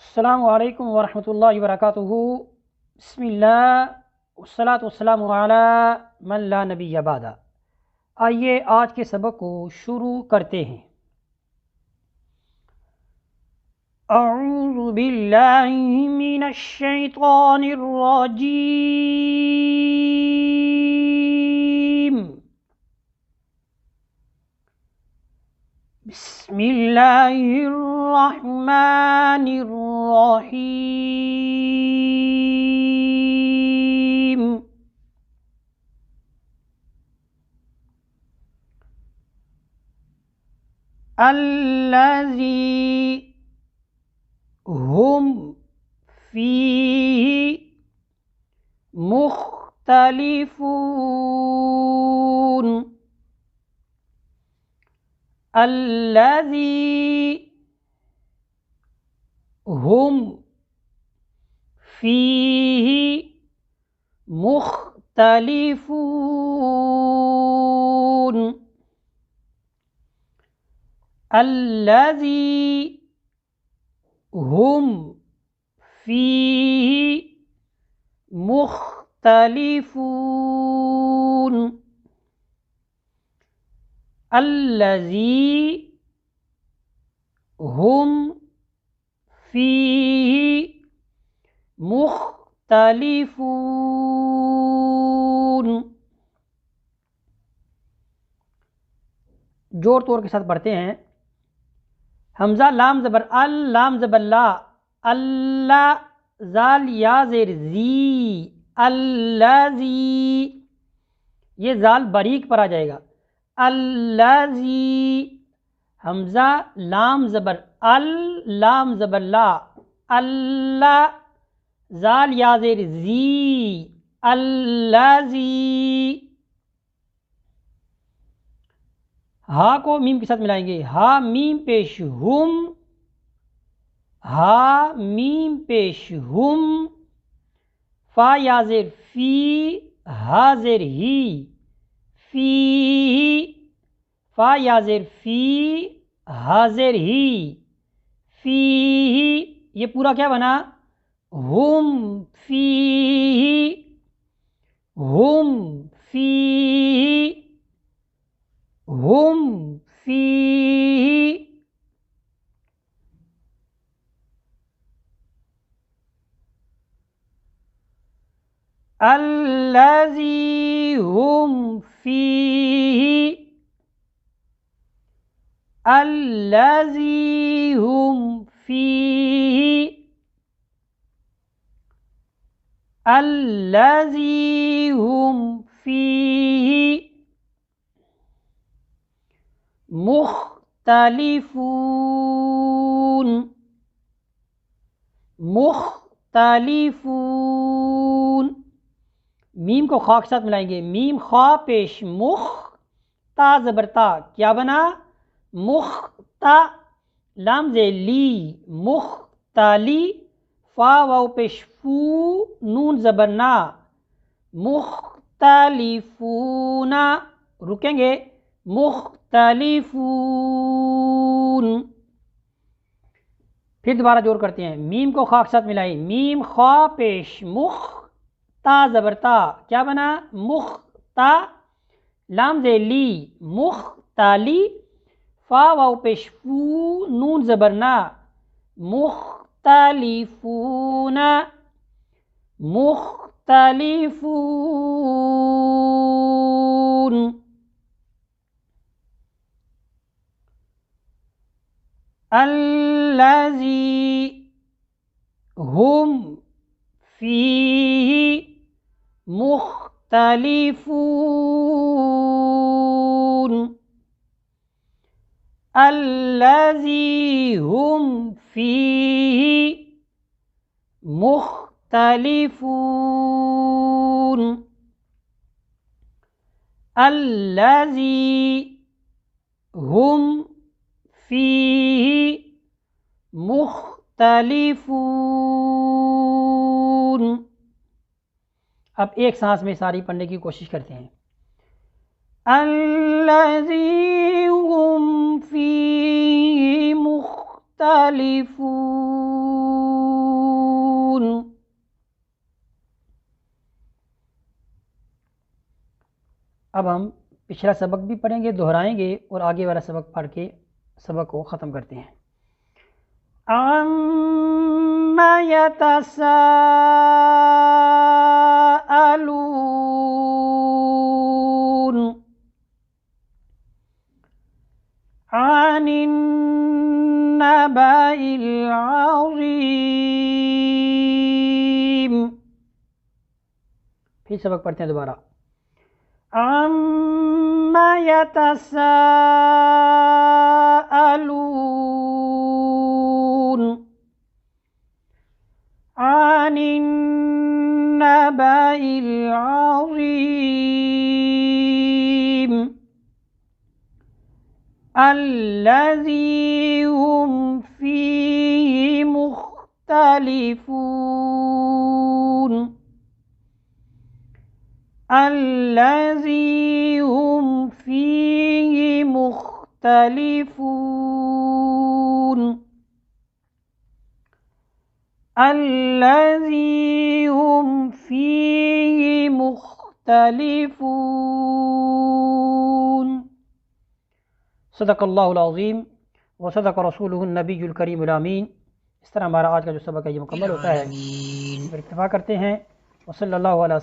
अस्सलामु अलैकुम वरहमतुल्लाहि वबरकातुहू। बिस्मिल्लाह वस्सलातु वस्सलामु अला मन ला नबिय्य बादा। आइए आज के सबक को शुरू करते हैं। अऊज़ु बिल्लाहि मिनश शैतानिर रजीम। बिस्मिल्लाहिर रहमानिर रहीम। अल्लज़ी हुम फ़ीही मुख्तलिफून। अल्लज़ी हुम फ़ीही मुख्तलिफून। अल्लज़ी हुम फ़ीही मुख्तलिफून। अल्लज़ी हुम फ़ीही मुख्तलिफून। जोर तोड़ के साथ पढ़ते हैं। हमजा लाम ज़बर अल, लाम ज़बर ला, अल्लाह, जाल या ज़ेर जी, अल्लाज़ी। ये जाल बारीक पर आ जाएगा। अल्लाज़ी। हमजा लाम ज़बर अल, लाम ज़बर ला, अल्लाह, जाल या ज़ेर जी, अल्लाज़ी। हा को मीम के साथ मिलाएंगे। हा मीम पेश हुम, हा मीम पेश हुम, फा याजेर फी, हाजिर ही, फी, फा याजेर फी, हाजिर ही, फी। ये पूरा क्या बना? हुम फी, हुम फी, हुम फी। अल्लज़ी हुम फीही, अल्लज़ी हुम फीही, अल्लज़ी हुम फीही मुख्तलिफून, मुख्तलिफून। मीम को खा के साथ मिलाएंगे। मीम खा पेश मुख, ता ज़बरता क्या बना? मुख्ता। लाम जे ली, मुख्ताली, फा वाव पेश फू, नून ज़बरना, मुख्तलिफूना। रुकेंगे। मुख्तलिफून। फिर दोबारा जोर करते हैं। मीम को खा के साथ मिलाई। मीम खा पेश मुख, ता ज़बरता क्या बना? मुख्ता। लाम जे ली, मुख्ताली, फा वाव पेश फू, नून ज़बरना, मुख्तलिफूना, मुख्तलिफून। अल्लज़ी हुम फ़ीही मुख्तलिफून। अल्लज़ी हुम फ़ीही मुख्तलिफून। अल्लज़ी हुम फ़ीही मुख्तलिफून। अब एक सांस में सारी पढ़ने की कोशिश करते हैं। अल्लज़ी हुम फ़ीही मुख्तलिफून। अब हम पिछला सबक भी पढ़ेंगे, दोहराएंगे और आगे वाला सबक पढ़ के सबक को ख़त्म करते हैं। अम्मा यतसाअलून अनिन नबाइल अज़ीम। फिर सबक पढ़ते हैं दोबारा। अम्मा यतसाअलून अनिन नबाइल अज़ीम अल्लज़ी हुम फ़ीहि मुख्तलिफ़ून अल्लज़ी हुम फ़ीहि मुख्तलिफ़ून अल्लज़ी हुम फ़ीहि मुख्तलिफ़ून। सदक़ल्लाहुल अज़ीम व सदक़ रसूलुहुन नबियुल करीमुल अमीन। इस तरह हमारा आज का जो सबक है ये मुकम्मल होता है। फिर इत्तफ़ाक़ करते हैं। वसल्लल्लाहु अलैहि